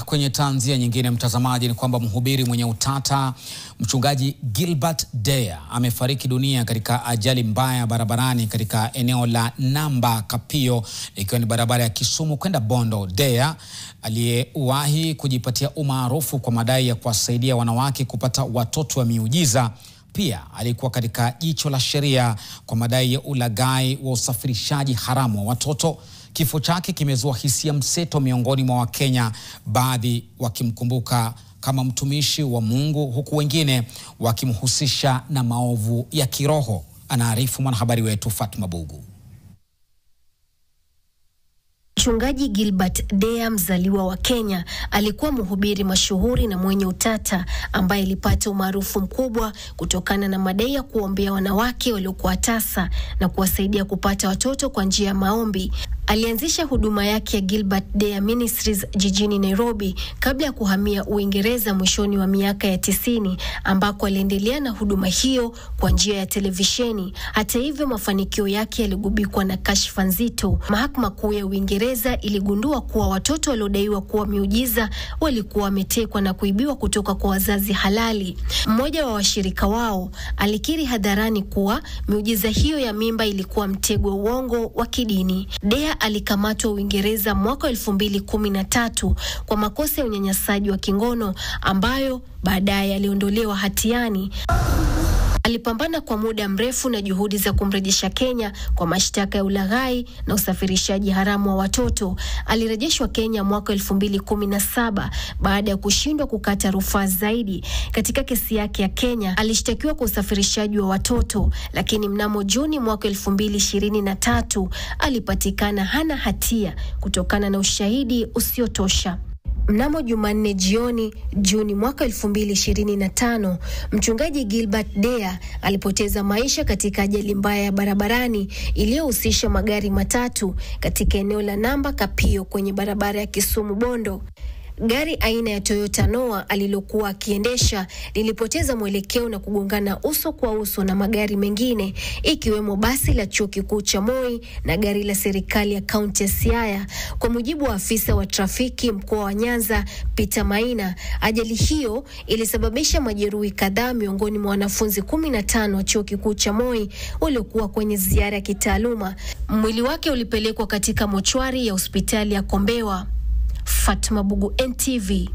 kwenye tanzia nyingine, mtazamaji, ni kwamba mhubiri mwenye utata mchungaji Gilbert Deya amefariki dunia katika ajali mbaya barabarani katika eneo la Namba Kapio, ikiwa ni barabara ya Kisumu kwenda Bondo. Deya aliyewahi kujipatia umaarufu kwa madai ya kuwasaidia wanawake kupata watoto wa miujiza, pia alikuwa katika jicho la sheria kwa madai ya ulaghai wa usafirishaji haramu wa watoto. Kifo chake kimezua hisia mseto miongoni mwa Wakenya, baadhi wakimkumbuka kama mtumishi wa Mungu huku wengine wakimhusisha na maovu ya kiroho. Anaarifu mwanahabari wetu Fatma Bugu. Mchungaji Gilbert Deya, mzaliwa wa Kenya, alikuwa mhubiri mashuhuri na mwenye utata ambaye alipata umaarufu mkubwa kutokana na madai ya kuombea wanawake waliokuwa tasa na kuwasaidia kupata watoto kwa njia ya maombi. Alianzisha huduma yake ya Gilbert Deya Ministries jijini Nairobi kabla ya kuhamia Uingereza mwishoni wa miaka ya 90, ambako aliendelea na huduma hiyo kwa njia ya televisheni. Hata hivyo, mafanikio yake yaligubikwa na kashfa nzito. Mahakama Kuu ya Uingereza iligundua kuwa watoto waliodaiwa kuwa miujiza walikuwa wametekwa na kuibiwa kutoka kwa wazazi halali. Mmoja wa washirika wao alikiri hadharani kuwa miujiza hiyo ya mimba ilikuwa mtego wa uongo wa kidini. Deya alikamatwa Uingereza mwaka 2013 kwa makosa ya unyanyasaji wa kingono ambayo baadaye aliondolewa hatiani. Alipambana kwa muda mrefu na juhudi za kumrejesha Kenya kwa mashtaka ya ulaghai na usafirishaji haramu wa watoto. Alirejeshwa Kenya mwaka 2017 baada ya kushindwa kukata rufaa zaidi. Katika kesi yake ya Kenya, alishtakiwa kwa usafirishaji wa watoto, lakini mnamo Juni mwaka 2023 alipatikana hana hatia kutokana na ushahidi usiotosha. Mnamo Jumanne jioni, Juni mwaka 2025, mchungaji Gilbert Deya alipoteza maisha katika ajali mbaya ya barabarani iliyohusisha magari matatu katika eneo la Namba Kapio kwenye barabara ya Kisumu Bondo. Gari aina ya Toyota Noah alilokuwa akiendesha lilipoteza mwelekeo na kugongana uso kwa uso na magari mengine, ikiwemo basi la Chuo Kikuu cha Moi na gari la serikali ya kaunti ya Siaya. Kwa mujibu wa afisa wa trafiki mkoa wa Nyanza, Peter Maina, ajali hiyo ilisababisha majeruhi kadhaa miongoni mwa wanafunzi 15 wa Chuo Kikuu cha Moi waliokuwa kwenye ziara ya kitaaluma. Mwili wake ulipelekwa katika mochwari ya hospitali ya Kombewa. Fatma Bugu, NTV.